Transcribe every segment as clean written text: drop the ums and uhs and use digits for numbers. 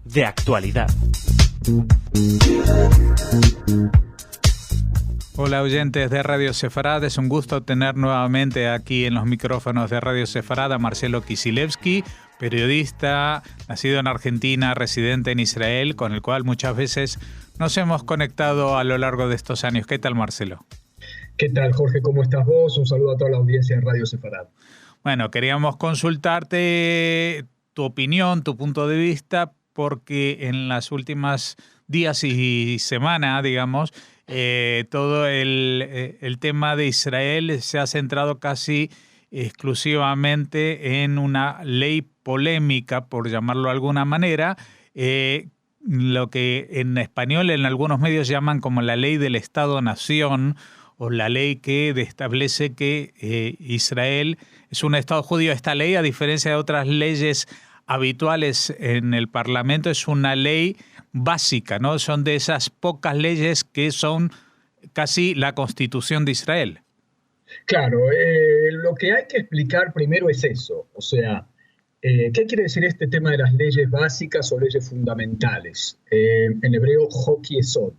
De actualidad. Hola oyentes de Radio Sefarad, es un gusto tener nuevamente aquí en los micrófonos de Radio Sefarad a Marcelo Kisilevsky, periodista, nacido en Argentina, residente en Israel, con el cual muchas veces nos hemos conectado a lo largo de estos años. ¿Qué tal, Marcelo? ¿Qué tal, Jorge? ¿Cómo estás vos? Un saludo a toda la audiencia de Radio Sefarad. Bueno, queríamos consultarte tu opinión, tu punto de vista, porque en las últimas días y semanas, digamos, todo el tema de Israel se ha centrado casi exclusivamente en una ley polémica, por llamarlo de alguna manera, lo que en español en algunos medios llaman como la ley del Estado-Nación, o la ley que establece que Israel es un Estado judío. Esta ley, a diferencia de otras leyes habituales en el Parlamento, es una ley básica, ¿no? Son de esas pocas leyes que son casi la Constitución de Israel. Claro, lo que hay que explicar primero es eso, o sea, ¿qué quiere decir este tema de las leyes básicas o leyes fundamentales? En hebreo, Chok Yesod.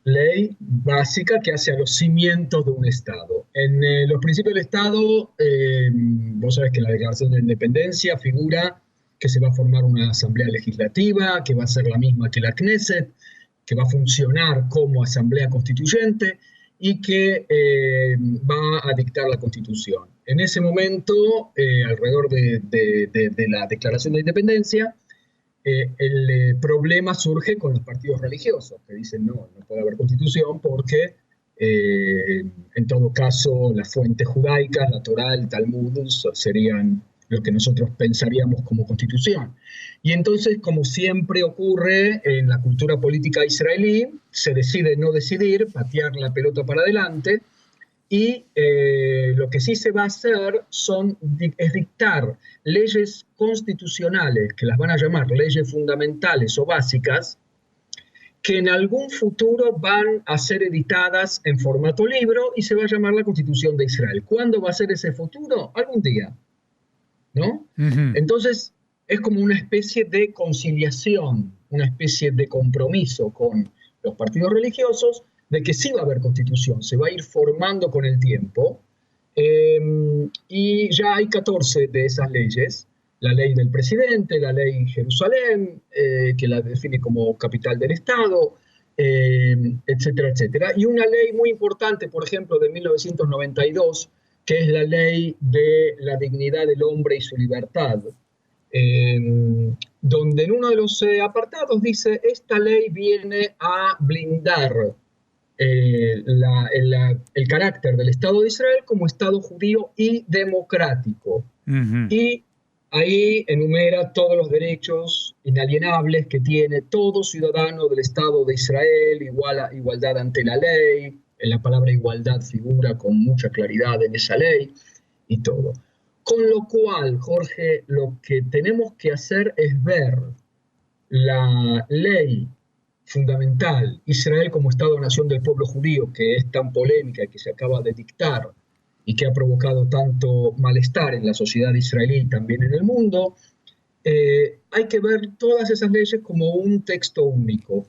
Ley básica que hace a los cimientos de un Estado. En los principios del Estado, vos sabés que en la Declaración de Independencia figura que se va a formar una asamblea legislativa, que va a ser la misma que la Knesset, que va a funcionar como asamblea constituyente y que va a dictar la Constitución. En ese momento, alrededor de la Declaración de Independencia, el problema surge con los partidos religiosos, que dicen no puede haber constitución porque en todo caso las fuentes judaicas, la Torá, el Talmud, serían lo que nosotros pensaríamos como constitución. Y entonces, como siempre ocurre en la cultura política israelí, se decide no decidir, patear la pelota para adelante, y lo que sí se va a hacer es dictar leyes constitucionales, que las van a llamar leyes fundamentales o básicas, que en algún futuro van a ser editadas en formato libro y se va a llamar la Constitución de Israel. ¿Cuándo va a ser ese futuro? Algún día, ¿no? Uh-huh. Entonces, es como una especie de conciliación, una especie de compromiso con los partidos religiosos, de que sí va a haber constitución, se va a ir formando con el tiempo, y ya hay 14 de esas leyes, la ley del presidente, la ley en Jerusalén, que la define como capital del Estado, etcétera, etcétera, y una ley muy importante, por ejemplo, de 1992, que es la ley de la dignidad del hombre y su libertad, donde en uno de los apartados dice, esta ley viene a blindar el carácter del Estado de Israel como Estado judío y democrático. Uh-huh. Y ahí enumera todos los derechos inalienables que tiene todo ciudadano del Estado de Israel, igualdad ante la ley, la palabra igualdad figura con mucha claridad en esa ley y todo. Con lo cual, Jorge, lo que tenemos que hacer es ver la ley fundamental, Israel como Estado-Nación del pueblo judío, que es tan polémica y que se acaba de dictar y que ha provocado tanto malestar en la sociedad israelí y también en el mundo, hay que ver todas esas leyes como un texto único,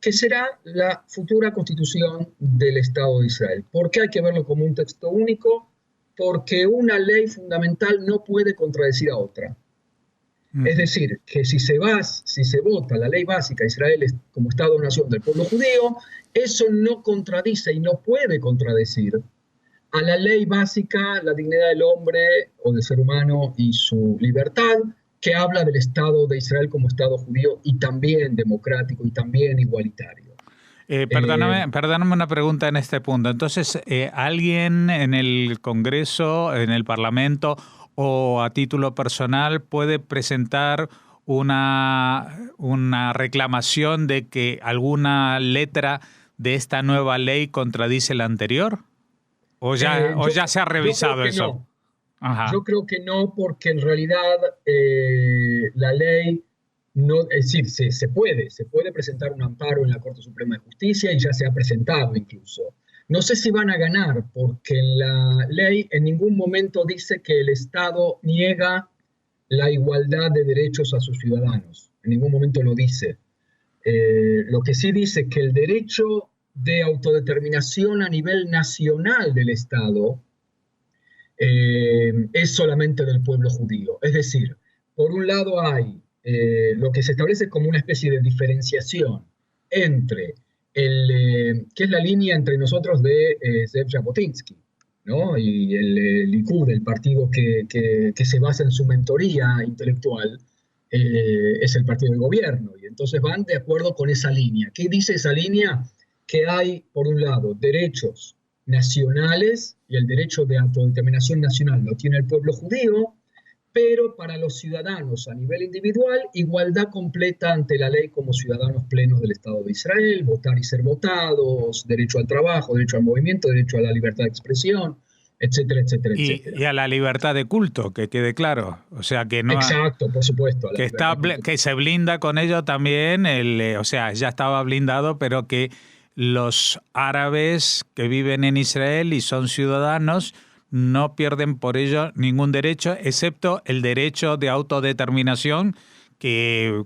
que será la futura constitución del Estado de Israel. ¿Por qué hay que verlo como un texto único? Porque una ley fundamental no puede contradecir a otra. Es decir, que si se vota la ley básica de Israel como Estado-Nación del pueblo judío, eso no contradice y no puede contradecir a la ley básica, la dignidad del hombre o del ser humano y su libertad, que habla del Estado de Israel como Estado judío y también democrático y también igualitario. Perdóname una pregunta en este punto. Entonces, ¿alguien en el Congreso, en el Parlamento o a título personal puede presentar una reclamación de que alguna letra de esta nueva ley contradice la anterior? ¿O ya se ha revisado eso? No. Ajá. Yo creo que no, porque en realidad la ley no, es decir, se puede presentar un amparo en la Corte Suprema de Justicia y ya se ha presentado incluso. No sé si van a ganar, porque la ley en ningún momento dice que el Estado niega la igualdad de derechos a sus ciudadanos. En ningún momento lo dice. Lo que sí dice es que el derecho de autodeterminación a nivel nacional del Estado es solamente del pueblo judío. Es decir, por un lado hay lo que se establece como una especie de diferenciación entre que es la línea entre nosotros de Zev Jabotinsky, ¿no? Y el Likud, el partido que se basa en su mentoría intelectual, es el partido de gobierno. Y entonces van de acuerdo con esa línea. ¿Qué dice esa línea? Que hay, por un lado, derechos nacionales, y el derecho de autodeterminación nacional lo tiene el pueblo judío, pero para los ciudadanos a nivel individual, igualdad completa ante la ley como ciudadanos plenos del Estado de Israel, votar y ser votados, derecho al trabajo, derecho al movimiento, derecho a la libertad de expresión, etcétera, etcétera, etcétera. Y a la libertad de culto, que quede claro. O sea, que no... Exacto, por supuesto. Que se blinda con ello también, o sea, ya estaba blindado, pero que los árabes que viven en Israel y son ciudadanos no pierden por ello ningún derecho, excepto el derecho de autodeterminación, que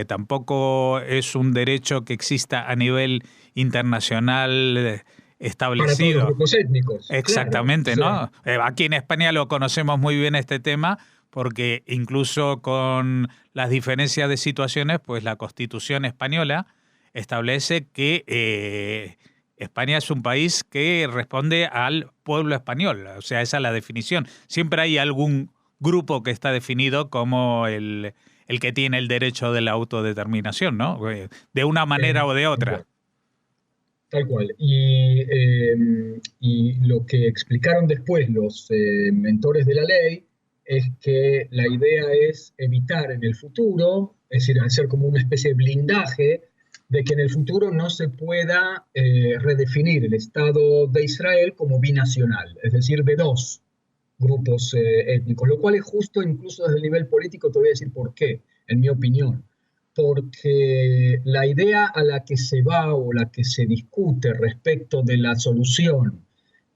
tampoco es un derecho que exista a nivel internacional establecido. Para todos los grupos étnicos. Exactamente, claro, ¿no? Sí. Aquí en España lo conocemos muy bien este tema, porque incluso con las diferencias de situaciones, pues la Constitución española establece que España es un país que responde al pueblo español, o sea, esa es la definición. Siempre hay algún grupo que está definido como el que tiene el derecho de la autodeterminación, ¿no? De una manera o de otra. Tal cual. Y lo que explicaron después los mentores de la ley es que la idea es evitar en el futuro, es decir, hacer como una especie de blindaje de que en el futuro no se pueda redefinir el Estado de Israel como binacional, es decir, de dos grupos étnicos, lo cual es justo incluso desde el nivel político. Te voy a decir por qué, en mi opinión. Porque la idea a la que se va o la que se discute respecto de la solución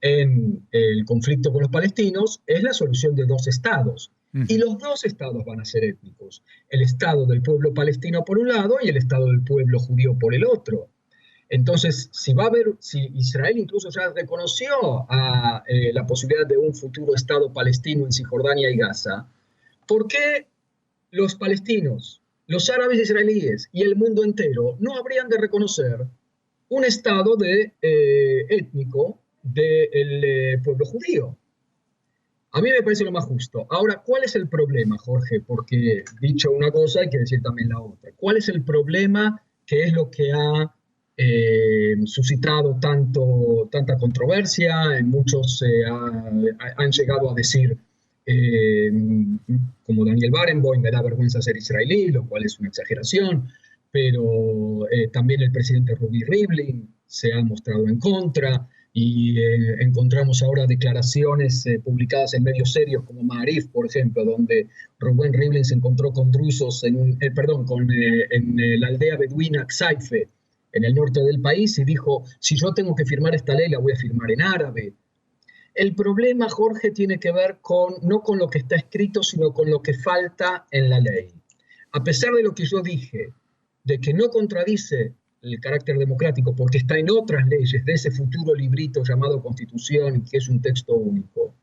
en el conflicto con los palestinos es la solución de dos estados. Y los dos estados van a ser étnicos. El estado del pueblo palestino por un lado y el estado del pueblo judío por el otro. Entonces, si Israel incluso ya reconoció la posibilidad de un futuro estado palestino en Cisjordania y Gaza, ¿por qué los palestinos, los árabes israelíes y el mundo entero no habrían de reconocer un estado étnico del pueblo judío? A mí me parece lo más justo. Ahora, ¿cuál es el problema, Jorge? Porque dicho una cosa hay que decir también la otra. ¿Cuál es el problema? ¿Qué es lo que ha suscitado tanta controversia? Muchos han llegado a decir, como Daniel Barenboim, me da vergüenza ser israelí, lo cual es una exageración, pero también el presidente Ruvi Rivlin se ha mostrado en contra. Y encontramos ahora declaraciones publicadas en medios serios como Ma'arif, por ejemplo, donde Rubén Rivlin se encontró con drusos en la aldea beduina Ksaife, en el norte del país, y dijo, si yo tengo que firmar esta ley, la voy a firmar en árabe. El problema, Jorge, tiene que ver no con lo que está escrito, sino con lo que falta en la ley. A pesar de lo que yo dije, de que no contradice el carácter democrático, porque está en otras leyes de ese futuro librito llamado Constitución, que es un texto único,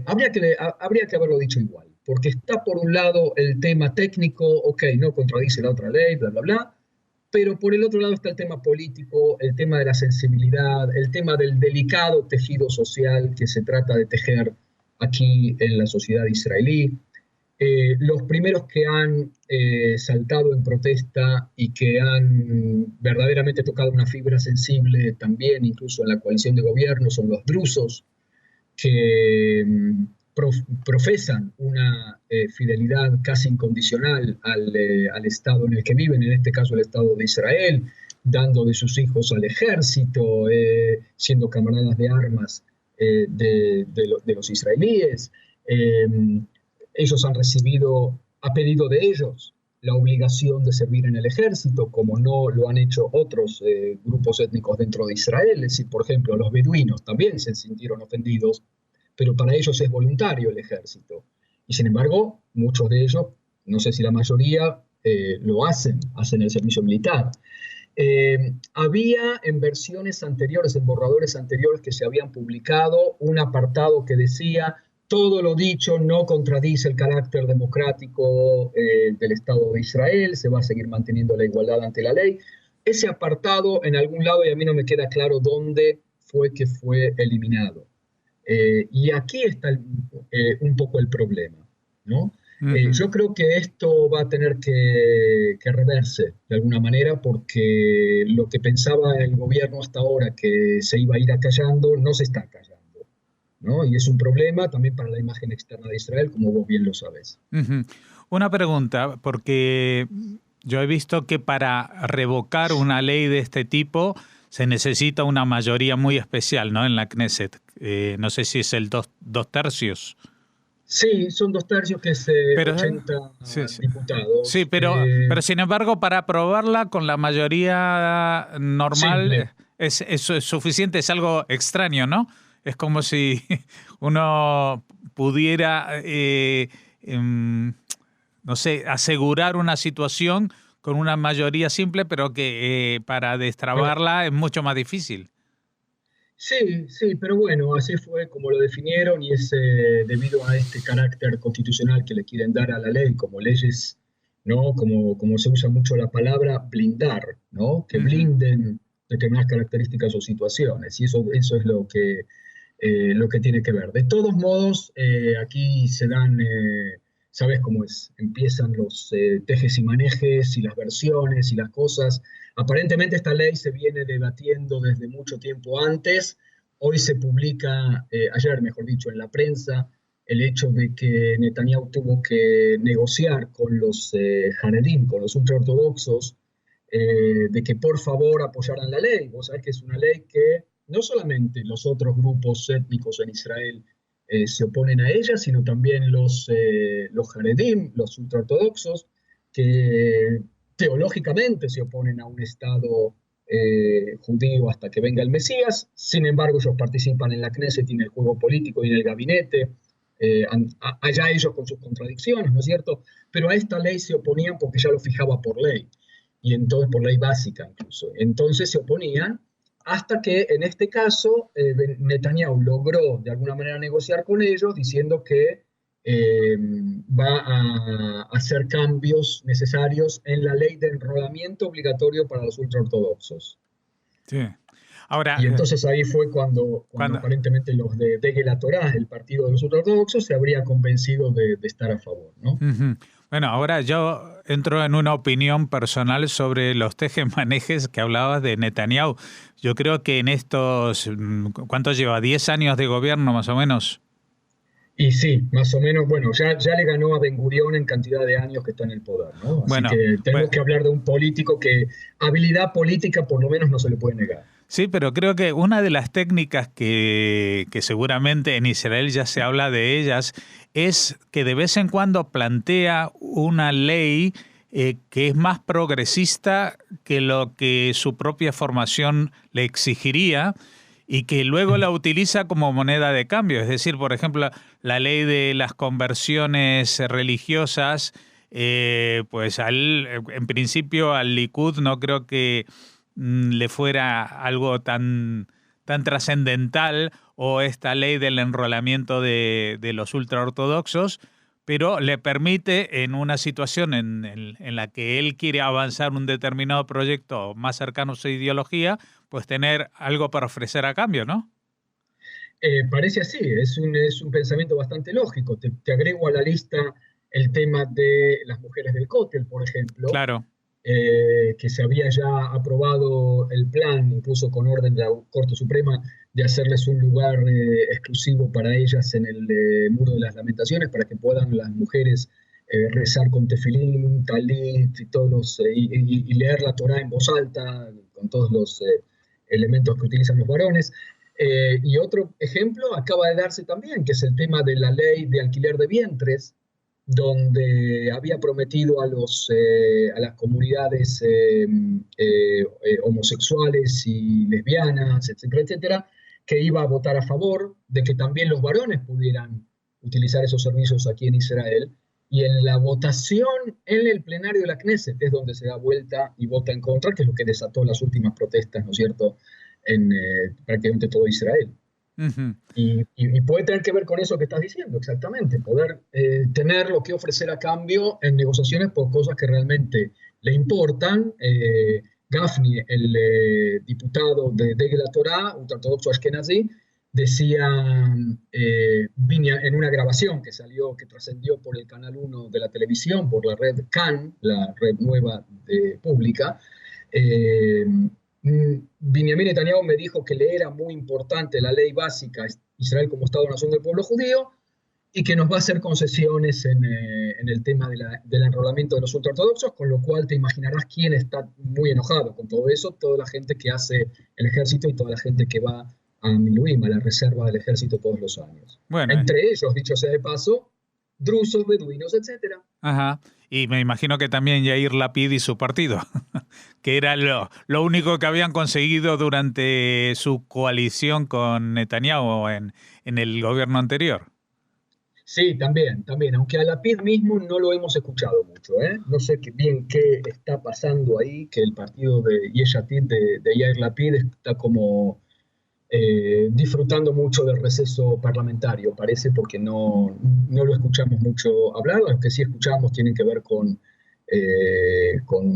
habría que haberlo dicho igual, porque está por un lado el tema técnico, ok, no contradice la otra ley, bla, bla, bla, pero por el otro lado está el tema político, el tema de la sensibilidad, el tema del delicado tejido social que se trata de tejer aquí en la sociedad israelí. Los primeros que han saltado en protesta y que han verdaderamente tocado una fibra sensible también, incluso en la coalición de gobierno, son los drusos, que profesan una fidelidad casi incondicional al Estado en el que viven, en este caso el Estado de Israel, dando de sus hijos al ejército, siendo camaradas de armas de los israelíes. Ellos han recibido, a pedido de ellos, la obligación de servir en el ejército, como no lo han hecho otros grupos étnicos dentro de Israel. Es decir, por ejemplo, los beduinos también se sintieron ofendidos, pero para ellos es voluntario el ejército. Y sin embargo, muchos de ellos, no sé si la mayoría, lo hacen el servicio militar. Había en versiones anteriores, en borradores anteriores que se habían publicado, un apartado que decía: todo lo dicho no contradice el carácter democrático del Estado de Israel, se va a seguir manteniendo la igualdad ante la ley. Ese apartado en algún lado, y a mí no me queda claro dónde fue que fue eliminado. Y aquí está un poco el problema, ¿no? Yo creo que esto va a tener que reverse de alguna manera, porque lo que pensaba el gobierno hasta ahora que se iba a ir acallando, no se está acallando, ¿no? Y es un problema también para la imagen externa de Israel, como vos bien lo sabes. Una pregunta, porque yo he visto que para revocar una ley de este tipo se necesita una mayoría muy especial, ¿no? En la Knesset. No sé si es el dos tercios. Sí, son 2/3, que es 80 diputados. Sí, pero sin embargo, para aprobarla con la mayoría normal es suficiente, es algo extraño, ¿no? Es como si uno pudiera, no sé, asegurar una situación con una mayoría simple, pero que para destrabarla es mucho más difícil. Sí, sí, pero bueno, así fue como lo definieron, y es debido a este carácter constitucional que le quieren dar a la ley, como leyes, ¿no? Como se usa mucho la palabra blindar, ¿no? Que blinden determinadas características o situaciones, y eso es lo que tiene que ver. De todos modos, aquí se dan, ¿sabes cómo es? Empiezan los tejes y manejes y las versiones y las cosas. Aparentemente esta ley se viene debatiendo desde mucho tiempo antes. Hoy se publica, ayer mejor dicho, en la prensa, el hecho de que Netanyahu tuvo que negociar con los Haredim, con los ultraortodoxos, de que por favor apoyaran la ley. Vos sabés que es una ley que no solamente los otros grupos étnicos en Israel se oponen a ella, sino también los Haredim, los ultraortodoxos, que teológicamente se oponen a un Estado judío hasta que venga el Mesías. Sin embargo, ellos participan en la Knesset y en el juego político y en el gabinete, allá ellos con sus contradicciones, ¿no es cierto? Pero a esta ley se oponían porque ya lo fijaba por ley, y entonces por ley básica incluso. Entonces se oponían hasta que en este caso Netanyahu logró de alguna manera negociar con ellos, diciendo que va a hacer cambios necesarios en la ley de enrolamiento obligatorio para los ultraortodoxos. Sí. Ahora, y entonces ahí fue cuando aparentemente los de Degel Torah, el partido de los ultraortodoxos, se habría convencido de estar a favor, ¿no? Bueno, ahora yo entro en una opinión personal sobre los tejemanejes que hablabas de Netanyahu. Yo creo que en estos, ¿cuánto lleva? ¿10 años de gobierno más o menos? Y sí, más o menos, bueno, ya le ganó a Ben Gurión en cantidad de años que está en el poder, ¿no? Así que tenemos que hablar de un político que habilidad política por lo menos no se le puede negar. Sí, pero creo que una de las técnicas que seguramente en Israel ya se habla de ellas es que de vez en cuando plantea una ley que es más progresista que lo que su propia formación le exigiría, y que luego la utiliza como moneda de cambio. Es decir, por ejemplo, la ley de las conversiones religiosas, pues en principio al Likud no creo que le fuera algo tan trascendental, o esta ley del enrolamiento de los ultraortodoxos, pero le permite, en una situación en la que él quiere avanzar un determinado proyecto más cercano a su ideología, pues tener algo para ofrecer a cambio, ¿no? Parece así, es un pensamiento bastante lógico. Te agrego a la lista el tema de las mujeres del Cótel, por ejemplo. Claro. Que se había ya aprobado el plan, incluso con orden de la Corte Suprema, de hacerles un lugar exclusivo para ellas en el Muro de las Lamentaciones, para que puedan las mujeres rezar con tefilín, talit y todos y leer la Torá en voz alta, con todos los elementos que utilizan los varones. Y otro ejemplo acaba de darse también, que es el tema de la ley de alquiler de vientres, donde había prometido a las comunidades homosexuales y lesbianas, etcétera, etcétera, que iba a votar a favor de que también los varones pudieran utilizar esos servicios aquí en Israel. Y en la votación en el plenario de la Knesset es donde se da vuelta y vota en contra, que es lo que desató las últimas protestas, ¿no es cierto?, en prácticamente todo Israel. Ujú. Y puede tener que ver con eso que estás diciendo, exactamente, poder tener lo que ofrecer a cambio en negociaciones por cosas que realmente le importan. Gafni, el diputado de Degel Torah, ultraortodoxo ashkenazí, decía en una grabación que salió, que trascendió por el Canal 1 de la televisión, por la red CAN, la red nueva pública, Benjamin Netanyahu me dijo que le era muy importante la ley básica, Israel como Estado-Nación del pueblo judío, y que nos va a hacer concesiones en el tema del enrolamiento de los ultraortodoxos, con lo cual te imaginarás quién está muy enojado con todo eso, toda la gente que hace el ejército y toda la gente que va a Miluim, a la reserva del ejército todos los años. Bueno, entre ellos, dicho sea de paso, drusos, beduinos, etc. Ajá. Y me imagino que también Yair Lapid y su partido, que era lo único que habían conseguido durante su coalición con Netanyahu en el gobierno anterior. Sí, también, aunque a Lapid mismo no lo hemos escuchado mucho, ¿eh? No sé bien qué está pasando ahí, que el partido de Yesh Atid de Yair Lapid está como disfrutando mucho del receso parlamentario, parece, porque no lo escuchamos mucho hablar. Los que sí escuchamos tienen que ver con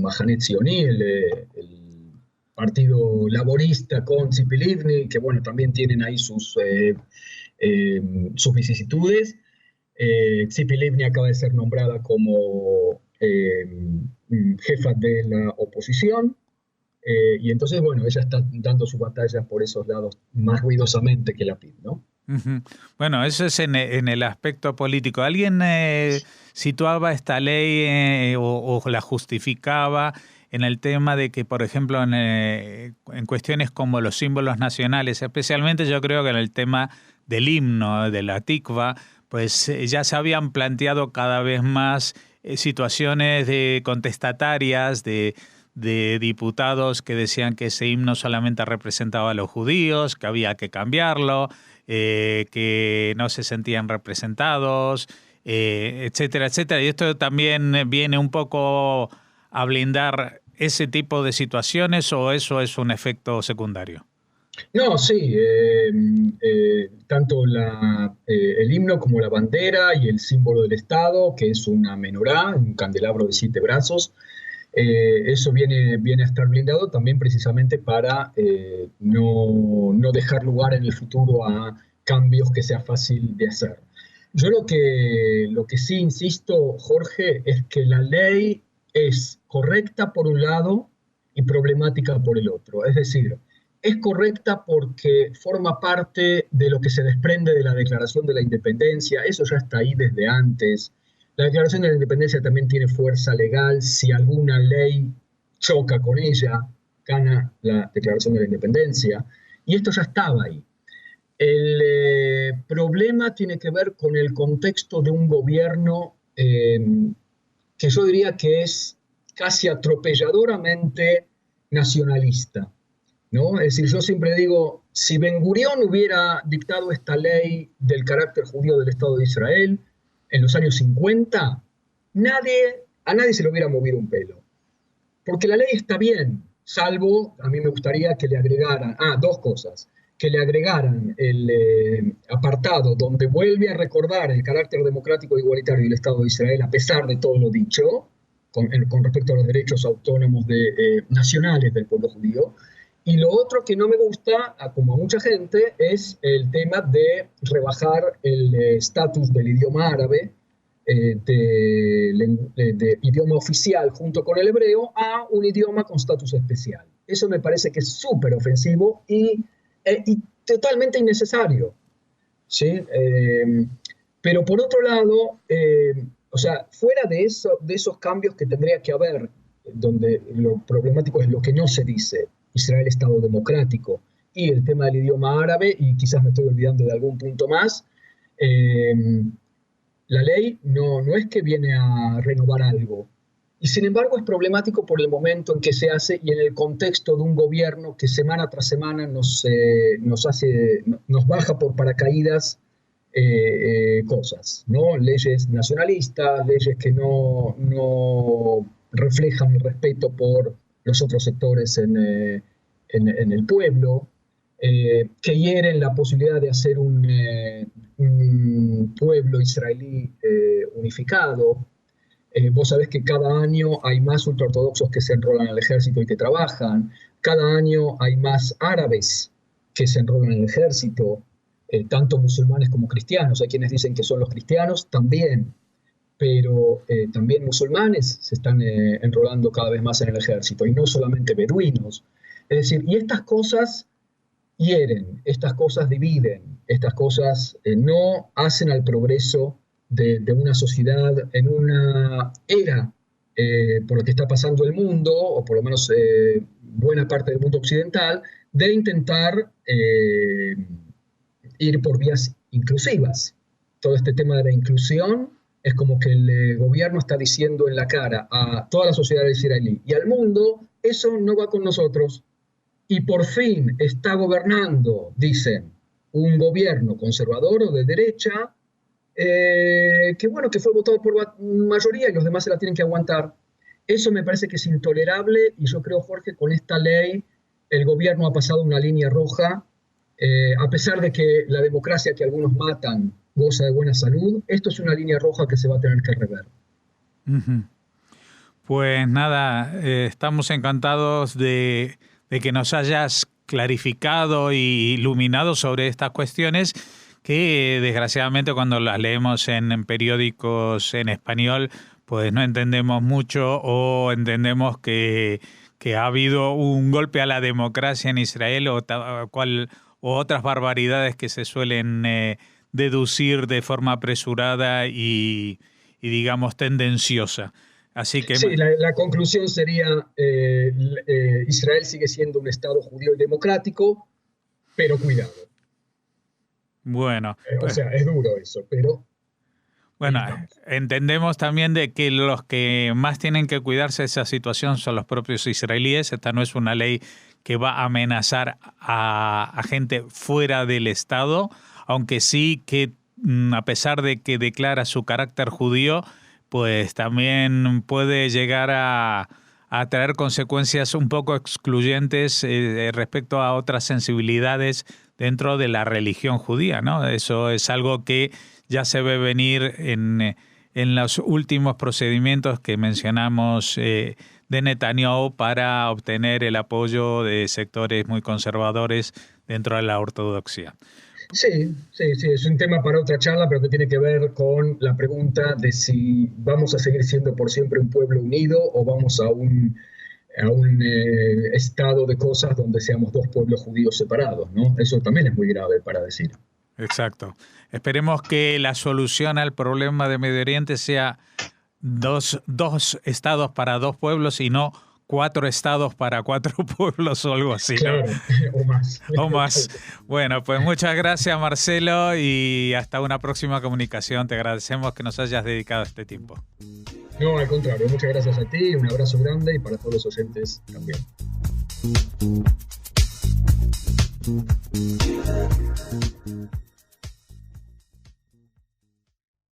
Mahanet Zioni, el partido laborista, con Tzipi Livni, que bueno, también tienen ahí sus vicisitudes. Tzipi Livni acaba de ser nombrada como jefa de la oposición. Y entonces, bueno, ella está dando su batalla por esos lados más ruidosamente que Lapid, ¿no? Uh-huh. Bueno, eso es en el aspecto político. ¿Alguien situaba esta ley o la justificaba en el tema de que, por ejemplo, en cuestiones como los símbolos nacionales, especialmente yo creo que en el tema del himno, de la tikva, pues ya se habían planteado cada vez más situaciones contestatarias de diputados que decían que ese himno solamente representaba a los judíos, que había que cambiarlo, que no se sentían representados, etcétera, etcétera. Y esto también viene un poco a blindar ese tipo de situaciones, ¿o eso es un efecto secundario? No, sí, tanto el himno como la bandera y el símbolo del Estado, que es una menorá, un candelabro de 7 brazos, eso viene a estar blindado también precisamente para no dejar lugar en el futuro a cambios que sea fácil de hacer. Yo lo que sí insisto, Jorge, es que la ley es correcta por un lado y problemática por el otro. Es decir, es correcta porque forma parte de lo que se desprende de la Declaración de la Independencia, eso ya está ahí desde antes. La Declaración de la Independencia también tiene fuerza legal. Si alguna ley choca con ella, gana la Declaración de la Independencia. Y esto ya estaba ahí. El problema tiene que ver con el contexto de un gobierno que yo diría que es casi atropelladoramente nacionalista, ¿no? Es decir, yo siempre digo, si Ben-Gurión hubiera dictado esta ley del carácter judío del Estado de Israel en los años 50, a nadie se le hubiera movido un pelo. Porque la ley está bien, salvo, a mí me gustaría que le agregaran, dos cosas, que le agregaran el apartado donde vuelve a recordar el carácter democrático e igualitario del Estado de Israel, a pesar de todo lo dicho, con respecto a los derechos autónomos nacionales del pueblo judío. Y lo otro que no me gusta, como a mucha gente, es el tema de rebajar el estatus del idioma árabe, de idioma oficial junto con el hebreo, a un idioma con estatus especial. Eso me parece que es súper ofensivo y totalmente innecesario, ¿sí? Pero por otro lado, o sea, fuera de esos cambios que tendría que haber, donde lo problemático es lo que no se dice, Israel Estado democrático, y el tema del idioma árabe, y quizás me estoy olvidando de algún punto más, la ley no es que viene a renovar algo, y sin embargo es problemático por el momento en que se hace y en el contexto de un gobierno que semana tras semana nos baja por paracaídas cosas, ¿no? Leyes nacionalistas, leyes que no reflejan el respeto por los otros sectores en el pueblo, que hieren la posibilidad de hacer un pueblo israelí unificado. Vos sabés que cada año hay más ultraortodoxos que se enrolan al ejército y que trabajan. Cada año hay más árabes que se enrolan en el ejército, tanto musulmanes como cristianos. Hay quienes dicen que son los cristianos también, pero también musulmanes se están enrolando cada vez más en el ejército, y no solamente beduinos. Es decir, y estas cosas hieren, estas cosas dividen, estas cosas no hacen al progreso de una sociedad en una era por lo que está pasando el mundo, o por lo menos buena parte del mundo occidental, de intentar ir por vías inclusivas. Todo este tema de la inclusión es como que el gobierno está diciendo en la cara a toda la sociedad israelí y al mundo: eso no va con nosotros. Y por fin está gobernando, dicen, un gobierno conservador o de derecha, que bueno, que fue votado por mayoría y los demás se la tienen que aguantar. Eso me parece que es intolerable, y yo creo, Jorge, con esta ley el gobierno ha pasado una línea roja. A pesar de que la democracia que algunos matan goza de buena salud, esto es una línea roja que se va a tener que rever. Uh-huh. Pues nada, estamos encantados de que nos hayas clarificado y iluminado sobre estas cuestiones que desgraciadamente cuando las leemos en periódicos en español pues no entendemos mucho, o entendemos que ha habido un golpe a la democracia en Israel o otras barbaridades que se suelen deducir de forma apresurada y digamos tendenciosa. Así que sí, la conclusión sería Israel sigue siendo un Estado judío y democrático, pero cuidado. Bueno. O sea, es duro eso, pero... Bueno, entendemos también de que los que más tienen que cuidarse de esa situación son los propios israelíes. Esta no es una ley que va a amenazar a gente fuera del Estado, aunque sí que a pesar de que declara su carácter judío, pues también puede llegar a traer consecuencias un poco excluyentes respecto a otras sensibilidades dentro de la religión judía, ¿no? Eso es algo que ya se ve venir en los últimos procedimientos que mencionamos de Netanyahu para obtener el apoyo de sectores muy conservadores dentro de la ortodoxia. Sí, es un tema para otra charla, pero que tiene que ver con la pregunta de si vamos a seguir siendo por siempre un pueblo unido o vamos a un estado de cosas donde seamos dos pueblos judíos separados, ¿no? Eso también es muy grave para decir. Exacto. Esperemos que la solución al problema de Medio Oriente sea dos estados para dos pueblos y no 4 estados para 4 pueblos o algo así, ¿no? Claro, o más. O más. Bueno, pues muchas gracias, Marcelo, y hasta una próxima comunicación. Te agradecemos que nos hayas dedicado este tiempo. No, al contrario, muchas gracias a ti, un abrazo grande, y para todos los oyentes también.